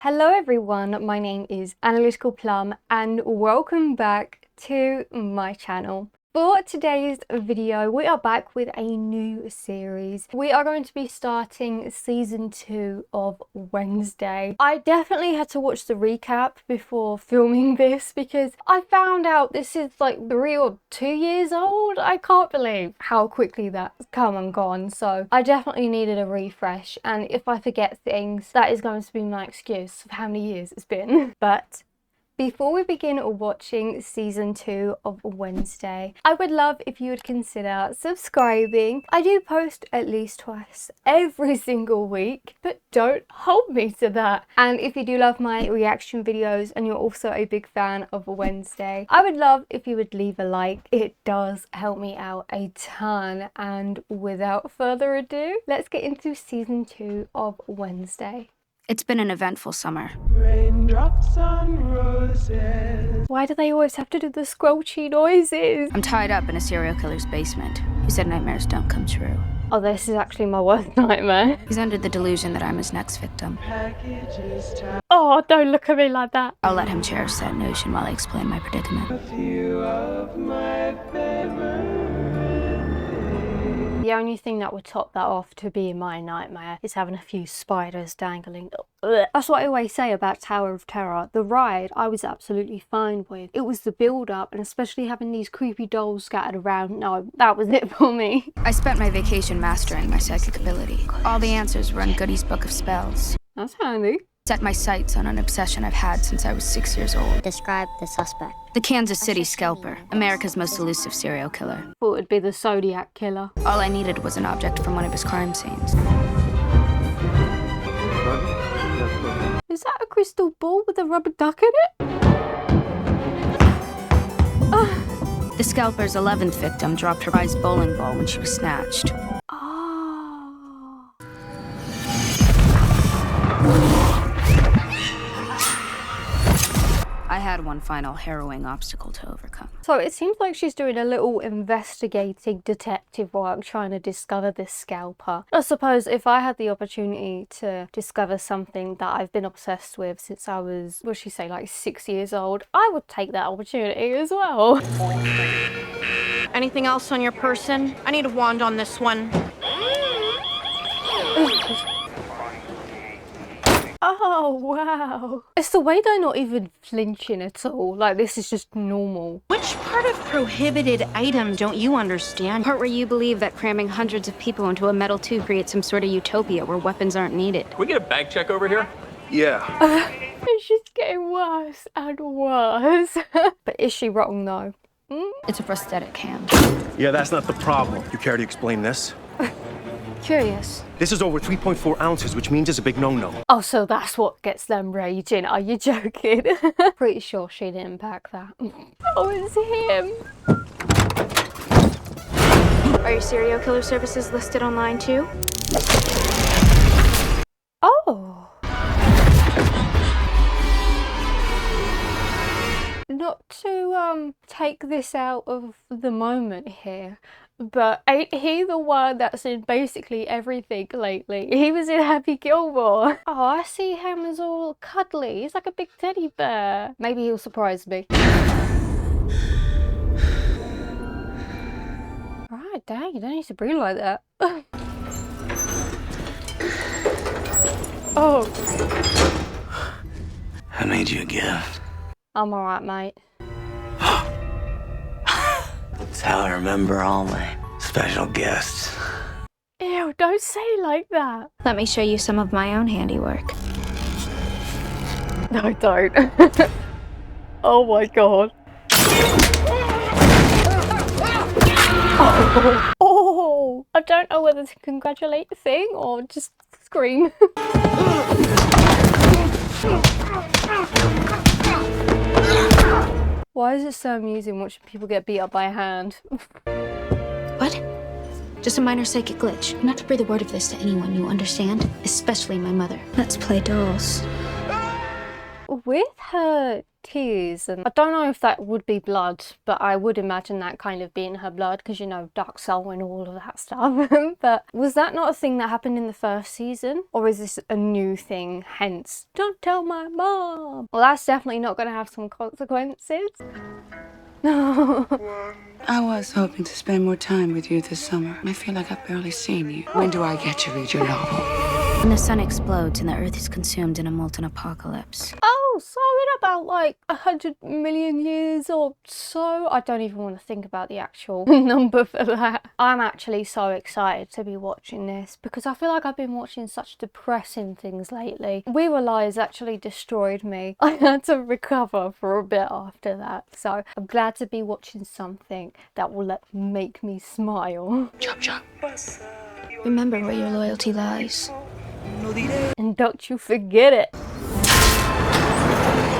Hello everyone, my name is Analyticalplum and welcome back to my channel. For today's video, we are back with a new series. We are going to be starting season 2 of Wednesday. I definitely had to watch the recap before filming this because I found out this is like 3 or 2 years old. I can't believe how quickly that's come and gone. So I definitely needed a refresh, and if I forget things, that is going to be my excuse of how many years it's been. But before we begin watching season 2 of Wednesday, I would love if you would consider subscribing. I do post at least twice every single week, but don't hold me to that. And if you do love my reaction videos and you're also a big fan of Wednesday, I would love if you would leave a like. It does help me out a ton. And without further ado, let's get into season 2 of Wednesday. It's been an eventful summer. Raindrops on roses. Why do they always have to do the squelchy noises? I'm tied up in a serial killer's basement. He said nightmares don't come true. Oh, this is actually my worst nightmare. He's under the delusion that I'm his next victim. Packages tied. Oh, don't look at me like that. I'll let him cherish that notion while I explain my predicament. A few of my favorite. The only thing that would top that off to be my nightmare is having a few spiders dangling. Ugh. That's what I always say about Tower of Terror. The ride I was absolutely fine with. It was the build up, and especially having these creepy dolls scattered around. No, that was it for me. I spent my vacation mastering my psychic ability. All the answers were in Goody's book of spells. That's handy. Set my sights on an obsession I've had since I was 6 years old. Describe the suspect. The Kansas City Scalper, America's most elusive serial killer. Thought it'd be the Zodiac killer. All I needed was an object from one of his crime scenes. Is that a crystal ball with a rubber duck in it? The Scalper's 11th victim dropped her prized bowling ball when she was snatched. Oh. I had one final harrowing obstacle to overcome. So it seems like she's doing a little investigating detective work trying to discover this scalper. I suppose if I had the opportunity to discover something that I've been obsessed with since I was, what should she say, like 6 years old, I would take that opportunity as well. Anything else on your person? I need a wand on this one. Oh, wow. It's the way they're not even flinching at all. Like, this is just normal. Which part of prohibited item don't you understand? Part where you believe that cramming hundreds of people into a metal tube creates some sort of utopia where weapons aren't needed. Can we get a bank check over here? Yeah. It's just getting worse and worse. But is she wrong, though? It's a prosthetic hand. Yeah, that's not the problem. You care to explain this? Curious. This is over 3.4 ounces, which means it's a big no-no. Oh, so that's what gets them raging. Are you joking? Pretty sure she didn't pack that. Oh, it's him. Are your serial killer services listed online too? Oh. Not to take this out of the moment here, but ain't he the one that's in basically everything lately? He was in Happy Gilmore. Oh, I see him as all cuddly. He's like a big teddy bear. Maybe he'll surprise me. Alright, dang, you don't need to breathe like that. Oh. I made you a gift. I'm alright, mate. That's how I remember all my special guests. Ew, don't say it like that. Let me show you some of my own handiwork. No, don't. Oh my god. Oh. Oh, I don't know whether to congratulate the thing or just scream. Why is it so amusing watching people get beat up by a hand? What? Just a minor psychic glitch. Not to breathe a word of this to anyone, you understand? Especially my mother. Let's play dolls. with her tears, and I don't know if that would be blood, but I would imagine that kind of being her blood, because you know, dark soul and all of that stuff. But was that not a thing that happened in the first season, or is this a new thing, hence don't tell my mom? Well, that's definitely not going to have some consequences. No. I was hoping to spend more time with you this summer. I feel like I've barely seen you. When do I get to read your novel? When the sun explodes and the earth is consumed in a molten apocalypse. Oh, so in about like 100 million years or so. I don't even want to think about the actual number for that. I'm actually so excited to be watching this because I feel like I've been watching such depressing things lately. We Were Lies actually destroyed me. I had to recover for a bit after that. So I'm glad to be watching something that will make me smile. Chop chop. Remember where your loyalty lies. And don't you forget it.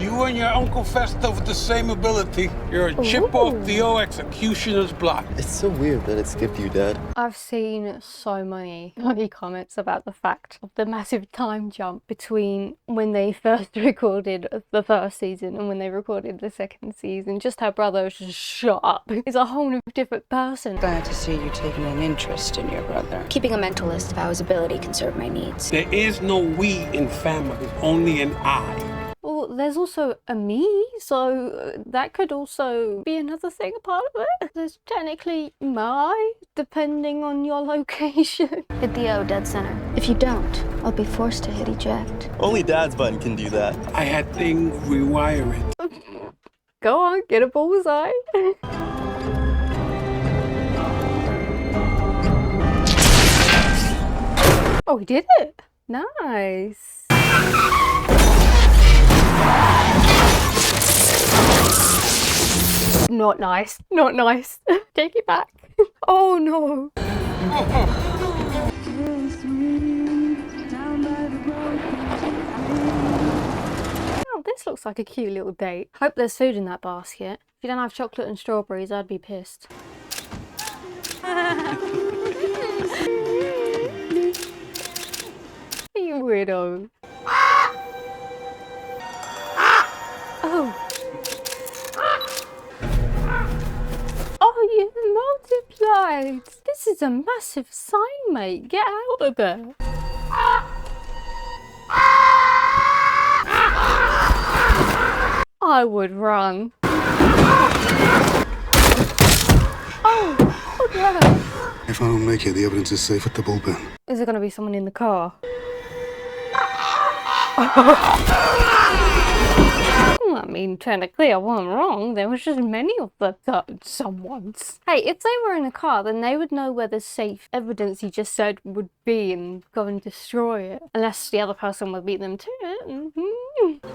You and your Uncle Fest over the same ability. You're a chip off the O executioner's block. It's so weird that it skipped you, Dad. I've seen so many funny comments about the fact of the massive time jump between when they first recorded the first season and when they recorded the second season. Just how Brother's just shut up. He's a whole new different person. Glad to see you taking an interest in your brother. Keeping a mental list of how his ability can serve my needs. There is no we in family, only an I. Well, there's also a me, so that could also be another thing, a part of it. There's technically my, depending on your location. Hit the O dead center. If you don't, I'll be forced to hit eject. Only Dad's button can do that. I had things rewiring. Go on, get a bullseye. Oh, he did it. Nice. Not nice. Not nice. Take it back. Oh no. Oh, this looks like a cute little date. Hope there's food in that basket. If you don't have chocolate and strawberries, I'd be pissed. You weirdo. Oh. Oh, you multiplied. This is a massive sign, mate. Get out of there. I would run. Oh, what the hell? If I don't make it, the evidence is safe at the bullpen. Is there going to be someone in the car? I mean, technically I wasn't wrong. There was just many of the someones. Hey, if they were in a car, then they would know where the safe evidence he just said would be and go and destroy it. Unless the other person would beat them to it.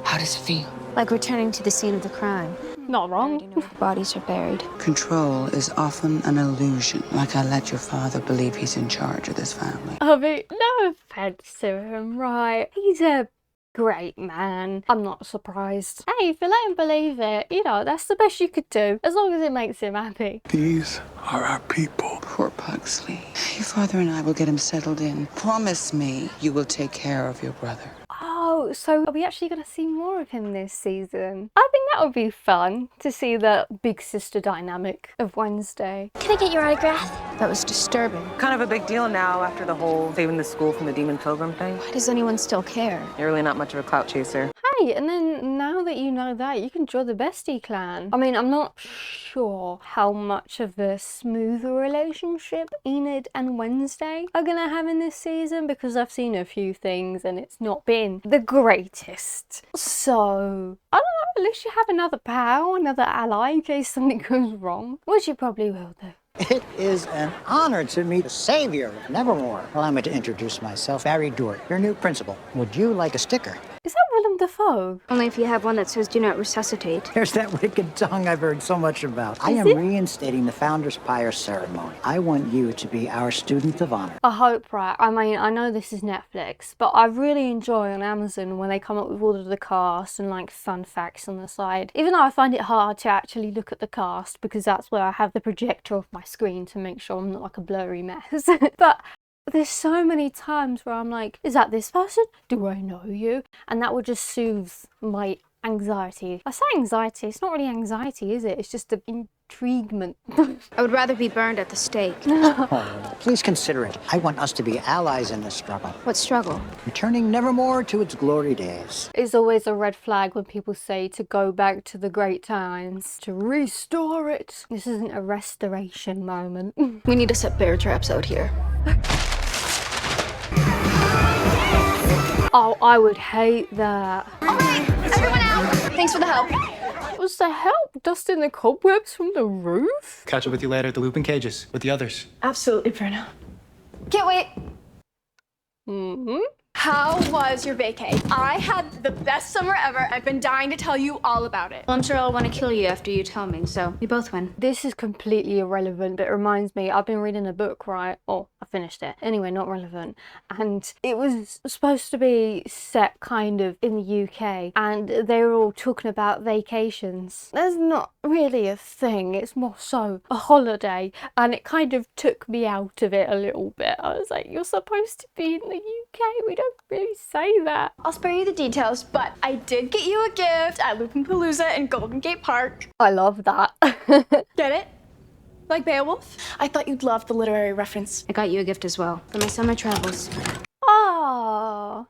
How does it feel? Like returning to the scene of the crime. Not wrong. You know where the bodies are buried. Control is often an illusion. Like I let your father believe he's in charge of this family. I mean, no offense to him, right? He's a great man. I'm not surprised. Hey, if you let him believe it, you know, that's the best you could do, as long as it makes him happy. These are our people. Poor Pugsley. Your father and I will get him settled in. Promise me you will take care of your brother. Oh, so are we actually going to see more of him this season? I think that would be fun to see the big sister dynamic of Wednesday. Can I get your autograph? That was disturbing. Kind of a big deal now after the whole saving the school from the demon pilgrim thing. Why does anyone still care? You're really not much of a clout chaser. Hey, and then now that you know that, you can draw the bestie clan. I mean, I'm not sure how much of a smoother relationship Enid and Wednesday are gonna have in this season, because I've seen a few things and it's not been the greatest. So, I don't know, at least you have another pal, another ally in case something goes wrong, which you probably will do. It is an honor to meet the savior of Nevermore. Allow me to introduce myself, Barry Dort, your new principal. Would you like a sticker? Is that Willem Dafoe? Only if you have one that says do not resuscitate. There's that wicked tongue I've heard so much about. I am reinstating the Founders Pyre ceremony. I want you to be our student of honor. I hope, right? I mean, I know this is Netflix, but I really enjoy on Amazon when they come up with all of the cast and like fun facts on the side. Even though I find it hard to actually look at the cast because that's where I have the projector off my screen to make sure I'm not like a blurry mess. But there's so many times where I'm like, is that this person? Do I know you? And that would just soothe my anxiety. I say anxiety, it's not really anxiety, is it? It's just an intriguement. I would rather be burned at the stake. Oh, please consider it. I want us to be allies in this struggle. What struggle? Returning Nevermore to its glory days. It's always a red flag when people say to go back to the great times, to restore it. This isn't a restoration moment. We need to set bear traps out here. Oh, I would hate that. Alright, everyone out! Thanks for the help. Was the help dusting the cobwebs from the roof? Catch up with you later at the looping cages with the others. Absolutely, Bruno. Can't wait. Mm-hmm. How was your vacay? I had the best summer ever. I've been dying to tell you all about it. Well, I'm sure I'll want to kill you after you tell me, so we both win. This is completely irrelevant, but it reminds me, I've been reading a book, right? Oh, I finished it. Anyway, not relevant. And it was supposed to be set kind of in the UK, and they were all talking about vacations. There's not really a thing, it's more so a holiday, and it kind of took me out of it a little bit. I was like, you're supposed to be in the UK, we don't really say that. I'll spare you the details, but I did get you a gift at Loopingpalooza in Golden Gate Park. I love that. Get it? Like Beowulf? I thought you'd love the literary reference. I got you a gift as well for my summer travels. Oh.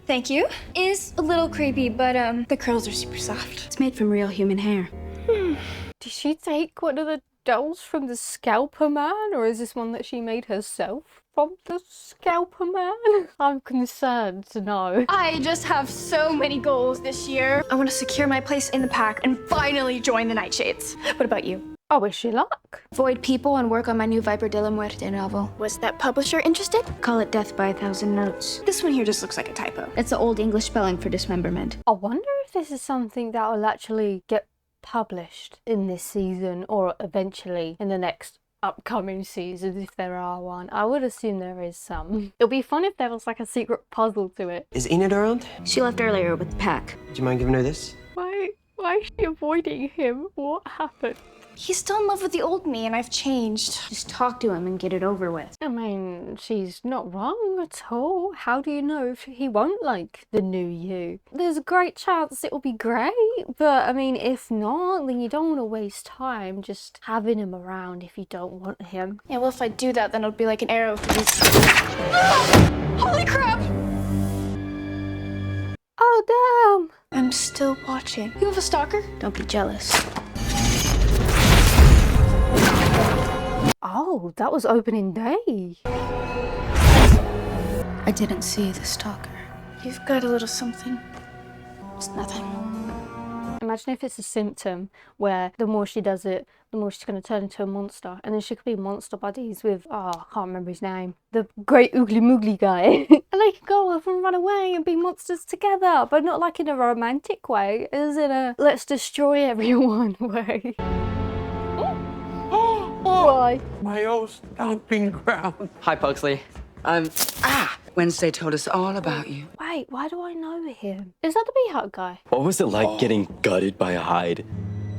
Thank you. Is a little creepy, but the curls are super soft. It's made from real human hair. Did she take one of the dolls from the Scalper Man, or is this one that she made herself from the Scalper Man? I'm concerned to know. I just have so many goals this year. I want to secure my place in the pack and finally join the Nightshades. What about you? I wish you luck. Avoid people and work on my new Viper de la Muerte novel. Was that publisher interested? Call it Death by 1,000 Notes. This one here just looks like a typo. It's the old English spelling for dismemberment. I wonder if this is something that will actually get published in this season, or eventually in the next upcoming seasons, if there are one. I would assume there is some. It'll be fun if there was like a secret puzzle to it. Is Enid around? She left earlier with the pack. Do you mind giving her this? Why is she avoiding him? What happened? He's still in love with the old me, and I've changed. Just talk to him and get it over with. I mean, she's not wrong at all. How do you know if he won't like the new you? There's a great chance it will be great, but I mean, if not, then you don't want to waste time just having him around if you don't want him. Yeah, well, if I do that, then it'll be like an arrow through his... Holy crap! Oh, damn! I'm still watching. You have a stalker? Don't be jealous. Oh, that was opening day. I didn't see the stalker. You've got a little something. It's nothing. Imagine if it's a symptom where the more she does it, the more she's going to turn into a monster. And then she could be monster buddies with, oh, I can't remember his name, the great oogly moogly guy. And they can go off and run away and be monsters together, but not like in a romantic way, as in a let's destroy everyone way. Why? My old stomping ground. Hi, Pugsley. Wednesday told us all about you. Wait, why do I know him? Is that the Bee-Hut guy? What was it like getting gutted by a hide?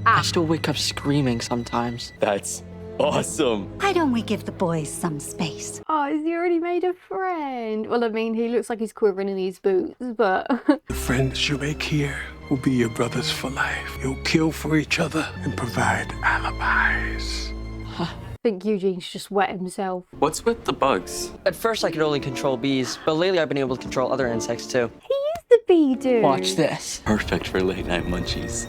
I still wake up screaming sometimes. That's awesome. Why don't we give the boys some space? Oh, has he already made a friend? Well, I mean, he looks like he's quivering in his boots, but... The friends you make here will be your brothers for life. You'll kill for each other and provide alibis. I think Eugene's just wet himself. What's with the bugs? At first I could only control bees, but lately I've been able to control other insects too. He is the bee dude. Watch this. Perfect for late night munchies.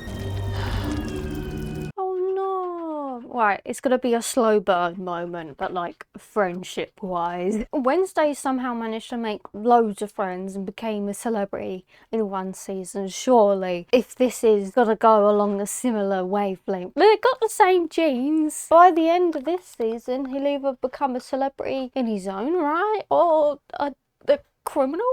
Oh no. Right, it's gonna be a slow burn moment, but like friendship wise. Wednesday somehow managed to make loads of friends and became a celebrity in one season. Surely, if this is gonna go along a similar wavelength, they've got the same genes. By the end of this season, he'll either become a celebrity in his own right or a criminal.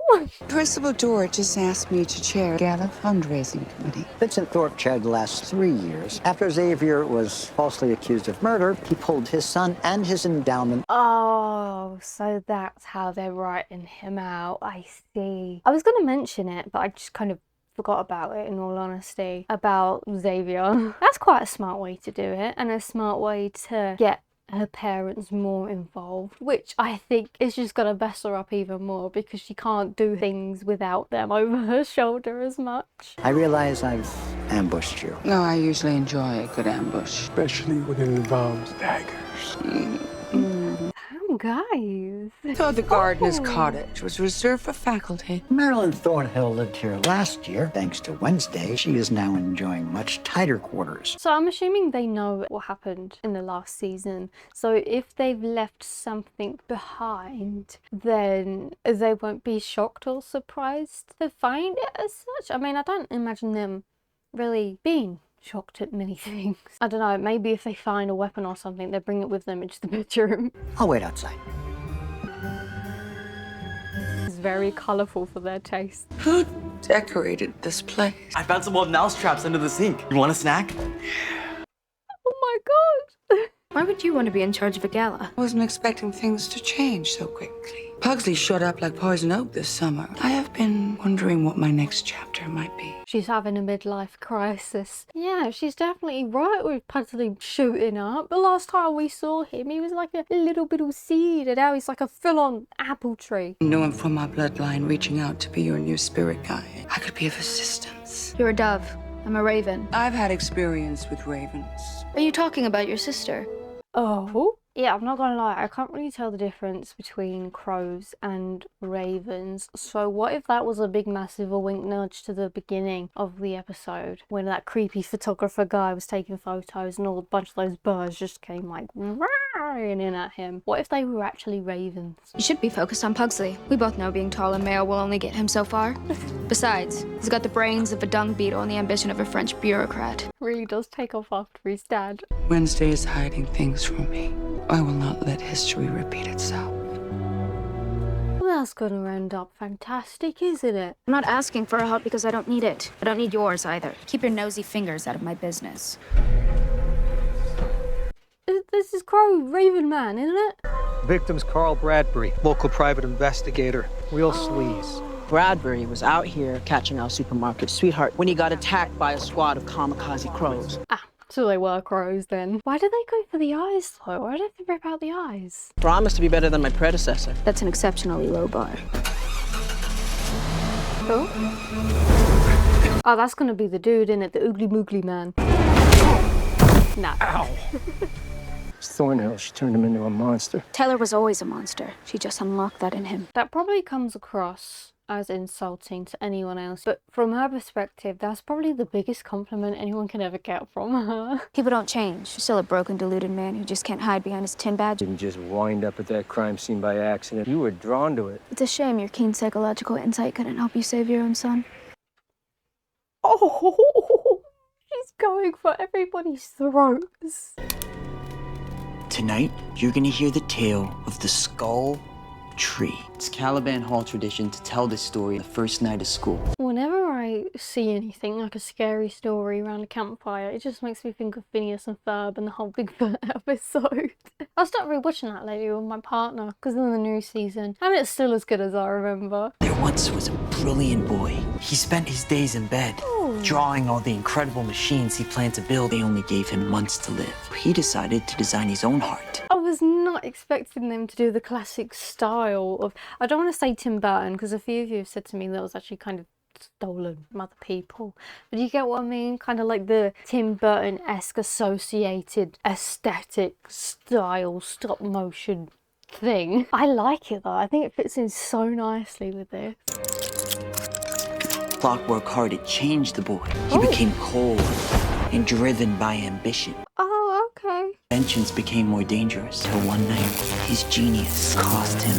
Principal George just asked me to chair a gala fundraising committee. Vincent Thorpe chaired the last 3 years. After Xavier was falsely accused of murder, he pulled his son and his endowment. Oh, so that's how they're writing him out. I see. I was going to mention it, but I just kind of forgot about it, in all honesty, about Xavier. That's quite a smart way to do it, and a smart way to get her parents more involved, which I think is just gonna mess her up even more because she can't do things without them over her shoulder as much. I realize I've ambushed you. No, I usually enjoy a good ambush. Especially when it involves daggers. Damn, guys. So the gardener's cottage was reserved for faculty. Marilyn Thornhill lived here last year. Thanks to Wednesday, she is now enjoying much tighter quarters. So I'm assuming they know what happened in the last season. So if they've left something behind, then they won't be shocked or surprised to find it as such. I mean, I don't imagine them really being shocked at many things. I don't know, maybe if they find a weapon or something, they bring it with them into the bedroom. I'll wait outside. It's very colourful for their taste. Who decorated this place? I found some old mouse traps under the sink. You want a snack? Oh my god! Why would you want to be in charge of a gala? I wasn't expecting things to change so quickly. Pugsley shot up like poison oak this summer. I have been wondering what my next chapter might be. She's having a midlife crisis. Yeah, she's definitely right with Pugsley shooting up. The last time we saw him, he was like a little bit of seed, and now he's like a full-on apple tree. No one from my bloodline reaching out to be your new spirit guide. I could be of assistance. You're a dove. I'm a raven. I've had experience with ravens. Are you talking about your sister? Oh? Yeah, I'm not gonna lie, I can't really tell the difference between crows and ravens. So what if that was a big massive wink nudge to the beginning of the episode when that creepy photographer guy was taking photos and a bunch of those birds just came like roaring in at him? What if they were actually ravens? You should be focused on Pugsley. We both know being tall and male will only get him so far. Besides, he's got the brains of a dung beetle and the ambition of a French bureaucrat. Really does take off after his dad. Wednesday is hiding things from me. I will not let history repeat itself. Well, that's gonna end up fantastic, isn't it? I'm not asking for help because I don't need it. I don't need yours either. Keep your nosy fingers out of my business. This is Crow, Raven Man, isn't it? Victim's Carl Bradbury, local private investigator. Real sleaze. Bradbury was out here catching our supermarket sweetheart when he got attacked by a squad of kamikaze crows. Ah, so they were crows then. Why did they go for the eyes though? Why did they rip out the eyes? Promised to be better than my predecessor. That's an exceptionally low bar. Who? Oh, that's gonna be the dude, innit? The oogly moogly man. Nah. Ow! Thornhill, she turned him into a monster. Taylor was always a monster. She just unlocked that in him. That probably comes across as insulting to anyone else, but from her perspective, that's probably the biggest compliment anyone can ever get from her. People don't change. You're still a broken, deluded man who just can't hide behind his tin badge. Didn't just wind up at that crime scene by accident. You were drawn to it. It's a shame your keen psychological insight couldn't help you save your own son. Oh, she's going for everybody's throats. Tonight, you're gonna hear the tale of the Skull Tree. It's Caliban Hall tradition to tell this story the first night of school. Whenever I see anything like a scary story around a campfire, it just makes me think of Phineas and Ferb and the whole Bigfoot episode. I started rewatching that lately with my partner because in the new season, and it's still as good as I remember. There once was a brilliant boy. He spent his days in bed, drawing all the incredible machines he planned to build. They only gave him months to live. He decided to design his own heart. I was not expecting them to do the classic style of, I don't want to say Tim Burton, because a few of you have said to me that was actually kind of stolen from other people. But you get what I mean? Kind of like the Tim Burton-esque associated aesthetic style stop motion thing. I like it though. I think it fits in so nicely with this. Clockwork Heart, it changed the boy. He became cold and driven by ambition. Oh, okay. Inventions became more dangerous till one night, his genius cost him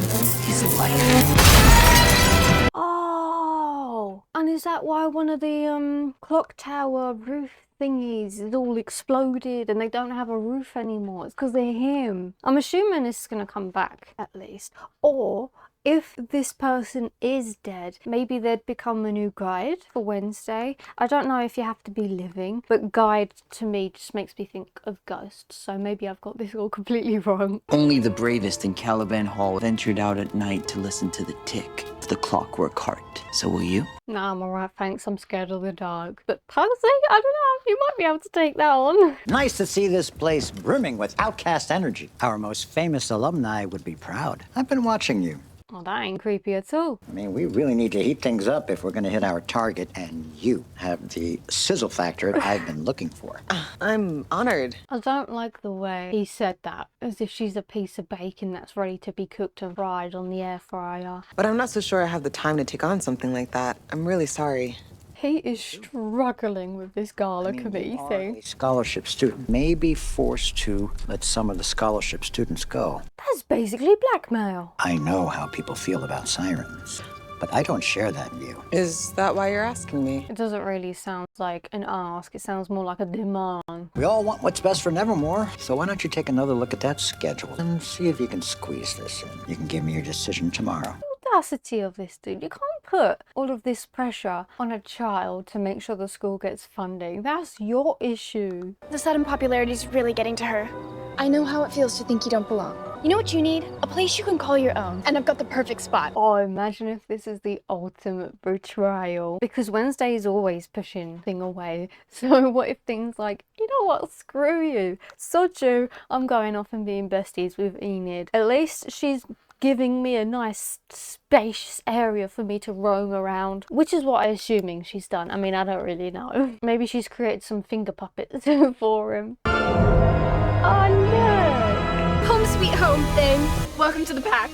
his life. Oh, and is that why one of the clock tower roof thingies is all exploded and they don't have a roof anymore? It's because they're him. I'm assuming this is going to come back at least. Or if this person is dead, maybe they'd become a new guide for Wednesday. I don't know if you have to be living, but guide to me just makes me think of ghosts. So maybe I've got this all completely wrong. Only the bravest in Caliban Hall ventured out at night to listen to the tick the Clockwork Heart. So will you? Nah, I'm alright, thanks. I'm scared of the dark. But Pugsy, I don't know. You might be able to take that on. Nice to see this place brimming with outcast energy. Our most famous alumni would be proud. I've been watching you. Oh, that ain't creepy at all. I mean, we really need to heat things up if we're going to hit our target, and you have the sizzle factor I've been looking for. I'm honored. I don't like the way he said that, as if she's a piece of bacon that's ready to be cooked and fried on the air fryer. But I'm not so sure I have the time to take on something like that. I'm really sorry. He is struggling with this gala committee You are thing. a scholarship student may be forced to let some of the scholarship students go. That's basically blackmail. I know how people feel about sirens, but I don't share that view. Is that why you're asking me? It doesn't really sound like an ask, it sounds more like a demand. We all want what's best for Nevermore, so why don't you take another look at that schedule and see if you can squeeze this in. You can give me your decision tomorrow. Audacity of this dude. You can't put all of this pressure on a child to make sure the school gets funding. That's your issue. The sudden popularity is really getting to her. I know how it feels to think you don't belong. You know what you need? A place you can call your own. And I've got the perfect spot. Oh, imagine if this is the ultimate betrayal. Because Wednesday is always pushing thing away. So what if things like, you know what, screw you. Soju, I'm going off and being besties with Enid. At least she's giving me a nice spacious area for me to roam around, which is what I'm assuming she's done. I mean, I don't really know. Maybe she's created some finger puppets for him. Oh no! Home sweet home thing. Welcome to the pack.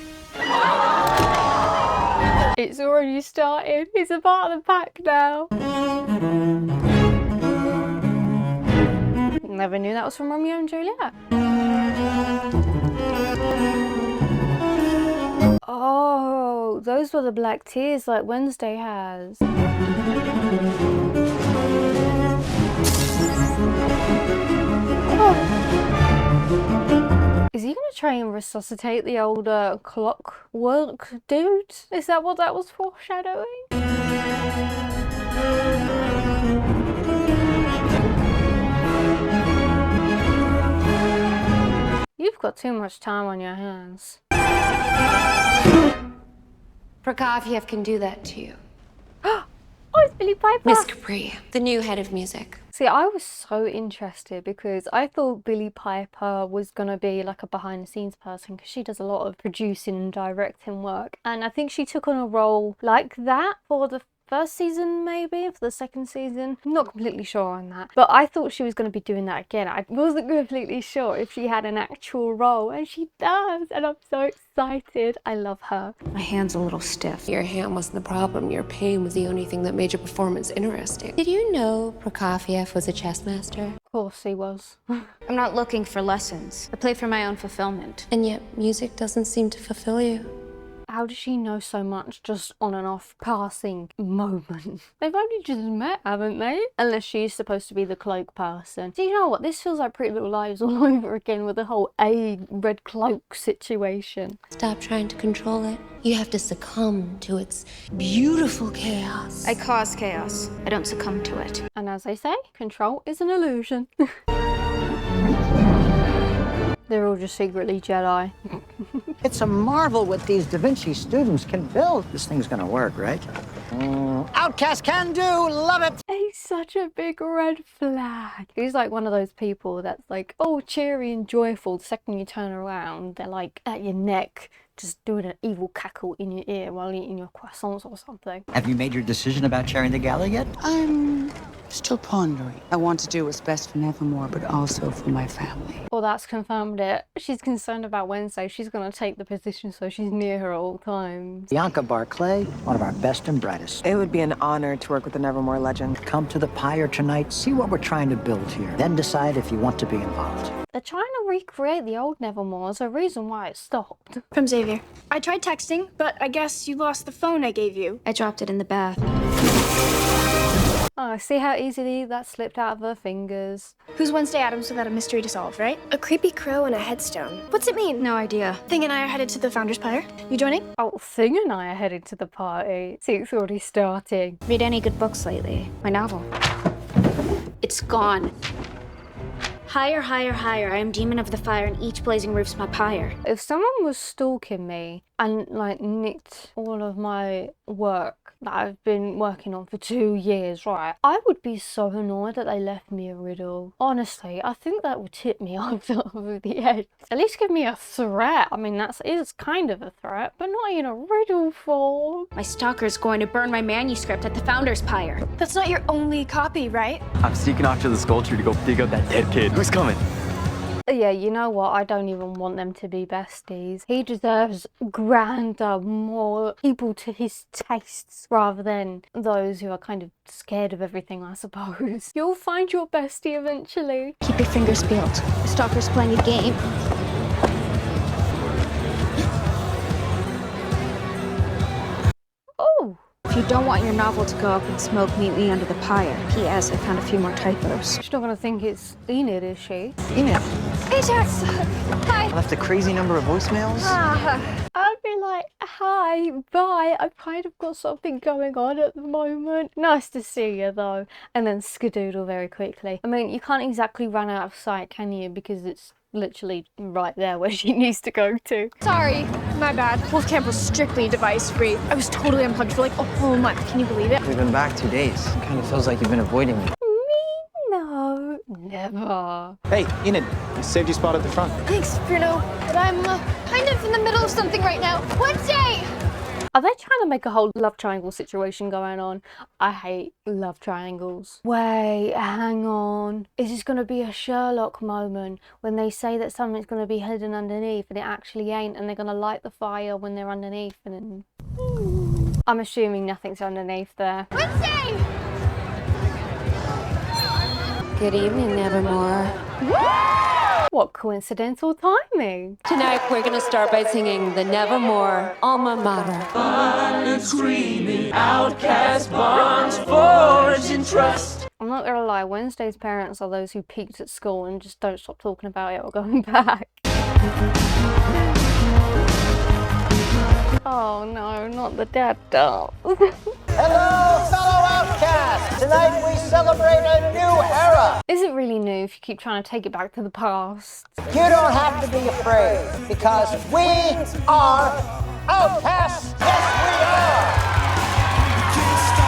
It's already started. It's a part of the pack now. Never knew that was from Romeo and Juliet. Oh, those were the black tears like Wednesday has. Oh. Is he gonna try and resuscitate the older clockwork dude? Is that what that was foreshadowing? You've got too much time on your hands. Prokofiev can do that to you. Oh, it's Billy Piper! Miss Capri, the new head of music. See, I was so interested because I thought Billy Piper was gonna be like a behind the scenes person because she does a lot of producing and directing work. And I think she took on a role like that for the first season, maybe, for the second season. I'm not completely sure on that. But I thought she was going to be doing that again. I wasn't completely sure if she had an actual role, and she does, and I'm so excited. I love her. My hand's a little stiff. Your hand wasn't the problem. Your pain was the only thing that made your performance interesting. Did you know Prokofiev was a chess master? Of course he was. I'm not looking for lessons. I play for my own fulfillment. And yet music doesn't seem to fulfill you. How does she know so much just on and off passing moment? They've only just met, haven't they? Unless she's supposed to be the cloak person. Do you know what? This feels like Pretty Little Lies all over again with the whole red cloak situation. Stop trying to control it. You have to succumb to its beautiful chaos. I cause chaos. I don't succumb to it. And as they say, control is an illusion. They're all just secretly Jedi. It's a marvel what these Da Vinci students can build. This thing's gonna work, right? Outcast can do, love it! He's such a big red flag. He's like one of those people that's like, oh, cheery and joyful. The second you turn around, they're like at your neck, just doing an evil cackle in your ear while eating your croissants or something. Have you made your decision about chairing the gala yet? I'm still pondering. I want to do what's best for Nevermore, but also for my family. Well, that's confirmed it. She's concerned about Wednesday. She's going to take the position so she's near her at all times. Bianca Barclay, one of our best and brightest. It would be an honor to work with the Nevermore legend. Come to the Pyre tonight, see what we're trying to build here, then decide if you want to be involved. They're trying to recreate the old Nevermore. There's a reason why it stopped. From Xavier. I tried texting, but I guess you lost the phone I gave you. I dropped it in the bath. Oh, see how easily that slipped out of her fingers. Who's Wednesday Addams without a mystery to solve, right? A creepy crow and a headstone. What's it mean? No idea. Thing and I are headed to the Founders Pyre. You joining? Oh, Thing and I are headed to the party. See, it's already starting. Read any good books lately? My novel. It's gone. Higher, higher, higher. I am demon of the fire, and each blazing roof's my pyre. If someone was stalking me and like nicked all of my work that I've been working on for 2 years, right, I would be so annoyed that they left me a riddle. Honestly, I think that would tip me over the edge. At least give me a threat. I mean, that is kind of a threat, but not in a riddle form. My stalker is going to burn my manuscript at the Founder's Pyre. That's not your only copy, right? I'm sneaking off to the sculpture to go dig up that dead kid. Who's coming? Yeah, you know what? I don't even want them to be besties. He deserves grander, more people to his tastes rather than those who are kind of scared of everything, I suppose. You'll find your bestie eventually. Keep your fingers peeled. The stalker's playing a game. Oh! If you don't want your novel to go up in smoke, meet me under the pyre. P.S. I found a few more typos. She's not gonna think it's Enid, is she? Enid. Hey, Jax. Hi. I left a crazy number of voicemails. I'd be like, hi, bye. I've kind of got something going on at the moment. Nice to see you though. And then skedoodle very quickly. I mean, you can't exactly run out of sight, can you? Because it's literally right there where she needs to go to. Sorry, my bad. Wolf Camp was strictly device-free. I was totally unplugged for like a whole month. Can you believe it? We've been back 2 days. It kind of feels like you've been avoiding me. No, never. Hey, Enid, I saved you a spot at the front. Thanks, Bruno. But I'm kind of in the middle of something right now. Wednesday! Are they trying to make a whole love triangle situation going on? I hate love triangles. Wait, hang on. Is this going to be a Sherlock moment when they say that something's going to be hidden underneath and it actually ain't, and they're going to light the fire when they're underneath? And then... I'm assuming nothing's underneath there. Wednesday! Good evening, Nevermore. What coincidental timing. Tonight we're gonna start by singing the Nevermore alma mater. Violent screaming, outcast bonds forged in trust. I'm not gonna lie, Wednesday's parents are those who peaked at school and just don't stop talking about it or going back. Oh no, not the dad doll. Hello, fellow outcasts! Tonight we celebrate a new era! Is it really new if you keep trying to take it back to the past? You don't have to be afraid, because we are outcasts! Yes,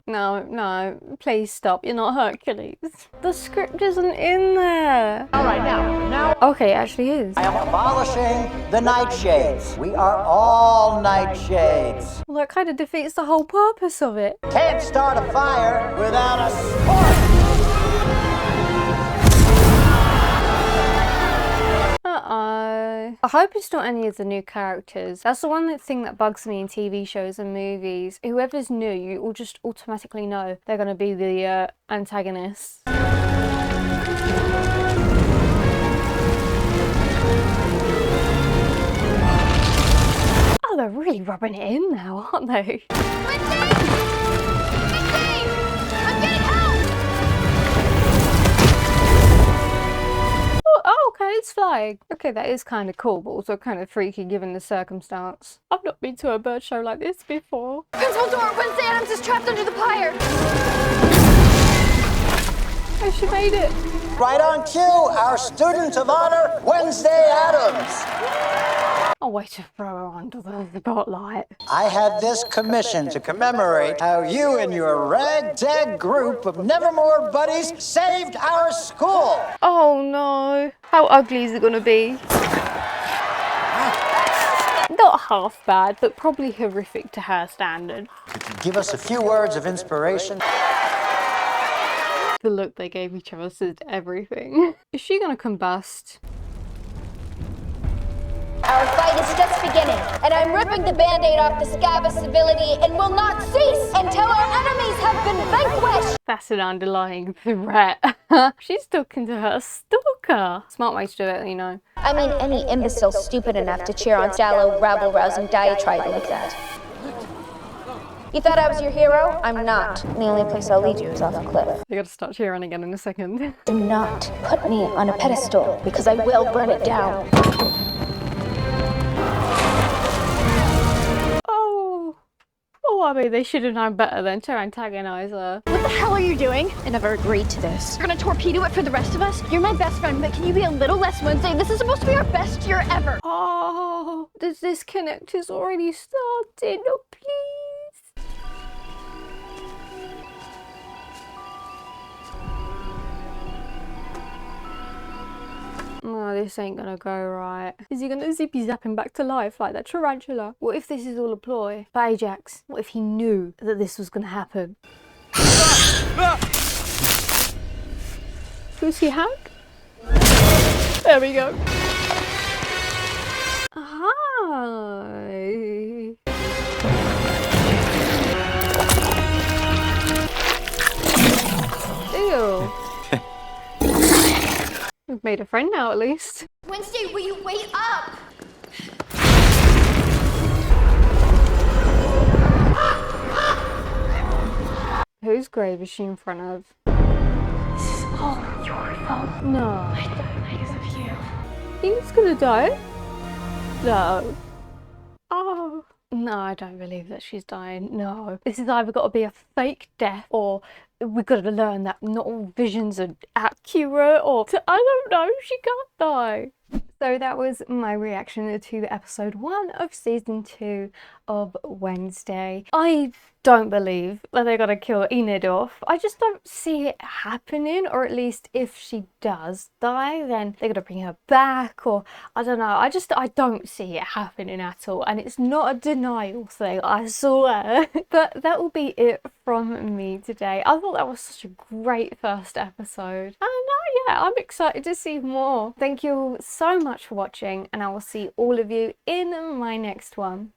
No, no, please stop. You're not Hercules. The script isn't in there. we are! Alright, now... Okay, it actually is. I am abolishing the nightshades. We are all nightshades. Well, that kind of defeats the whole purpose of it. Can't start a fire without a spark! Uh-oh. I hope it's not any of the new characters. That's the one thing that bugs me in TV shows and movies. Whoever's new, you will just automatically know they're going to be the antagonists. Oh, they're really rubbing it in now, aren't they? Oh, okay, it's flying. Okay, that is kind of cool, but also kind of freaky given the circumstance. I've not been to a bird show like this before. Principal Door, Wednesday Addams is trapped under the pyre. Oh, she made it. Right on cue, our student of honor, Wednesday Addams. A way to throw her under the spotlight. I have this commission to commemorate how you and your ragtag group of Nevermore buddies saved our school. Oh no. How ugly is it gonna be? Not half bad, but probably horrific to her standard. Give us a few words of inspiration. The look they gave each other said everything. Is she gonna combust? Our fight is just beginning, and I'm ripping the Band-Aid off the scab of civility and will not cease until our enemies have been vanquished! That's an underlying threat. She's talking to her stalker. Smart way to do it, you know. I mean, any imbecile stupid enough to cheer on shallow, rabble-rousing diatribe like that. You thought I was your hero? I'm not. And the only place I'll lead you is off a cliff. I gotta start cheering again in a second. Do not put me on a pedestal, because I will burn it down. Well, I mean, they should have known better than to antagonize her. What the hell are you doing? I never agreed to this. You're gonna torpedo it for the rest of us? You're my best friend, but can you be a little less Wednesday? This is supposed to be our best year ever. Oh, the disconnect is already started. Oh, please. Oh, this ain't gonna go right. Is he gonna zippy zap him back to life like that tarantula? What if this is all a ploy? But Ajax, what if he knew that this was gonna happen? Pussy hack? There we go. Hi. Ew. We've made a friend now, at least. Wednesday, will you wait up? Whose grave is she in front of? This is all your fault. No. I died because of you. He's gonna die? No. Oh. No, I don't believe that she's dying. No. This has either got to be a fake death or we've got to learn that not all visions are accurate or... I don't know, she can't die. So that was my reaction to episode 1 of season 2 of Wednesday. I don't believe that they're gonna kill Enid off. I just don't see it happening, or at least if she does die, then they're gonna bring her back, or I don't know. I don't see it happening at all, and it's not a denial thing, I swear. But that will be it from me today. I thought that was such a great first episode, and yeah, I'm excited to see more. Thank you all so much for watching, and I will see all of you in my next one.